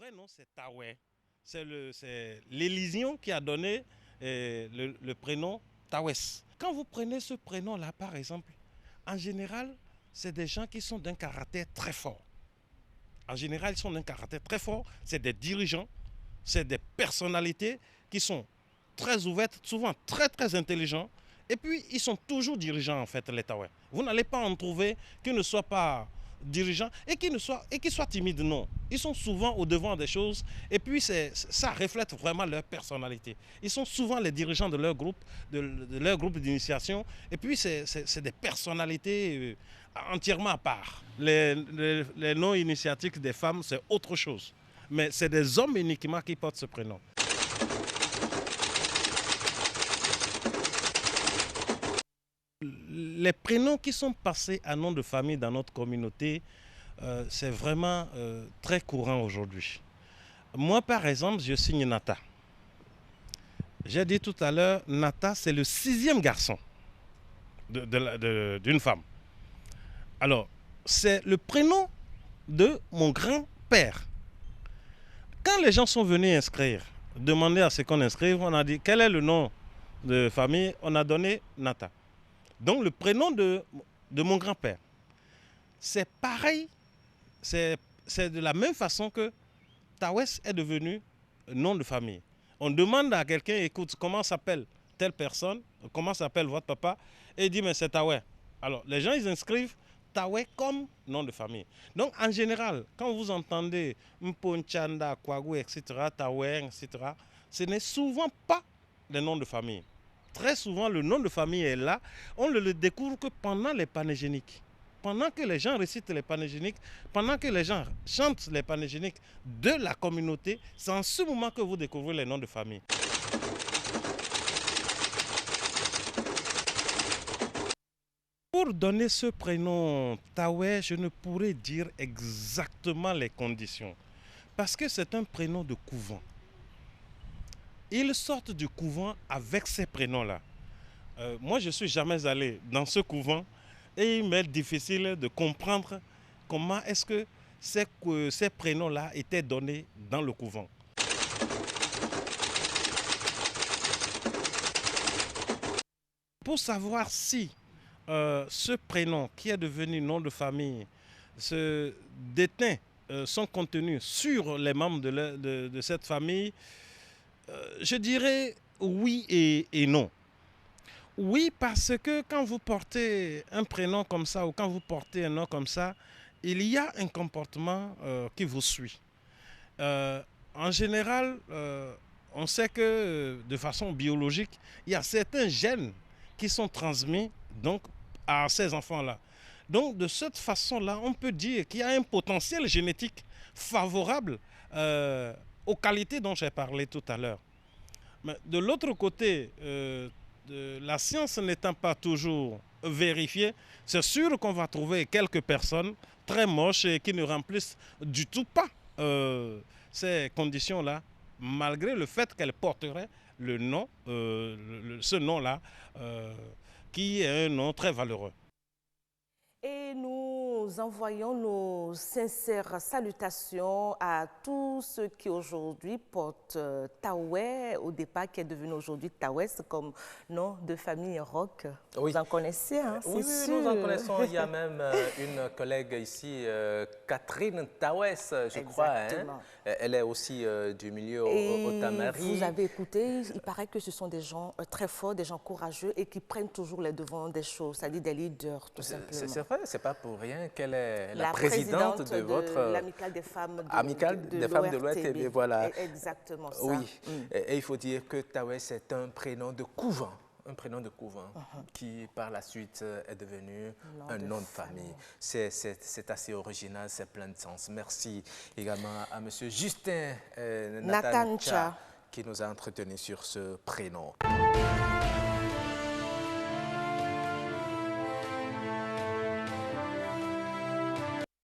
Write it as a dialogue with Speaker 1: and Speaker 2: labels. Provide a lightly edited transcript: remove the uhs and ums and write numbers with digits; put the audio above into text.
Speaker 1: vrai nom, c'est Tawè. C'est l'Élysion qui a donné le prénom Tawès. Quand vous prenez ce prénom-là, par exemple, en général, c'est des gens qui sont d'un caractère très fort. En général, ils sont d'un caractère très fort. C'est des dirigeants, c'est des personnalités qui sont très ouvertes, souvent très très intelligents. Et puis, ils sont toujours dirigeants, en fait, les Tawè. Vous n'allez pas en trouver qui ne soient pas dirigeants et qui soient timides, non. Ils sont souvent au devant des choses et puis ça reflète vraiment leur personnalité. Ils sont souvent les dirigeants de leur groupe, de leur groupe d'initiation et puis c'est des personnalités entièrement à part. Les noms initiatiques des femmes, c'est autre chose. Mais c'est des hommes uniquement qui portent ce prénom. Les prénoms qui sont passés à nom de famille dans notre communauté, c'est vraiment très courant aujourd'hui. Moi, par exemple, je signe Nata. J'ai dit tout à l'heure, Nata, c'est le 6e garçon d'une femme. Alors, c'est le prénom de mon grand-père. Quand les gens sont venus inscrire, demander à ce qu'on inscrive, on a dit quel est le nom de famille, on a donné Nata. Donc le prénom de mon grand-père, c'est pareil, c'est de la même façon que Tawès est devenu nom de famille. On demande à quelqu'un, écoute, comment s'appelle telle personne, comment s'appelle votre papa, et il dit, mais c'est Tawè. Alors les gens, ils inscrivent Tawè comme nom de famille. Donc en général, quand vous entendez Mponchanda, Kwagou, etc., Tawè, etc., ce n'est souvent pas des noms de famille. Très souvent, le nom de famille est là. On ne le découvre que pendant les panégéniques. Pendant que les gens récitent les panégéniques, pendant que les gens chantent les panégéniques de la communauté, c'est en ce moment que vous découvrez les noms de famille. Pour donner ce prénom Tawè, je ne pourrais dire exactement les conditions. Parce que c'est un prénom de couvent. Ils sortent du couvent avec ces prénoms-là. Moi, je ne suis jamais allé dans ce couvent et il m'est difficile de comprendre comment est-ce que ces prénoms-là étaient donnés dans le couvent. Pour savoir si ce prénom qui est devenu nom de famille se déteint son contenu sur les membres de cette famille, je dirais oui et non. Oui, parce que quand vous portez un prénom comme ça ou quand vous portez un nom comme ça, il y a un comportement qui vous suit. En général, on sait que de façon biologique, il y a certains gènes qui sont transmis donc, à ces enfants-là. Donc de cette façon-là, on peut dire qu'il y a un potentiel génétique favorable aux qualités dont j'ai parlé tout à l'heure. Mais de l'autre côté, la science n'étant pas toujours vérifiée, c'est sûr qu'on va trouver quelques personnes très moches et qui ne remplissent du tout pas ces conditions-là, malgré le fait qu'elles porteraient le nom, ce nom-là, qui est un nom très valeureux.
Speaker 2: Et nous envoyons nos sincères salutations à tous ceux qui aujourd'hui portent Tawè, au départ qui est devenu aujourd'hui Tawès comme nom de famille rock.
Speaker 3: Oui.
Speaker 2: Vous en connaissez, hein,
Speaker 3: oui,
Speaker 2: c'est
Speaker 3: oui,
Speaker 2: sûr.
Speaker 3: nous en connaissons. Il y a même une collègue ici, Catherine Tawès, je crois. Hein? Elle est aussi du milieu Otamari.
Speaker 2: Vous avez écouté, il paraît que ce sont des gens très forts, des gens courageux et qui prennent toujours les devants des choses, c'est-à-dire des leaders, tout simplement.
Speaker 3: C'est vrai, c'est pas pour rien qu'elle est la présidente de votre...
Speaker 2: l'amicale des femmes
Speaker 3: de l'ORTB. Voilà.
Speaker 2: Exactement ça.
Speaker 3: Oui, et il faut dire que Tawès c'est un prénom de couvent. Un prénom de couvent qui, par la suite, est devenu un nom de famille. C'est assez original, c'est plein de sens. Merci également à M. Justin Natancha qui nous a entretenus sur ce prénom.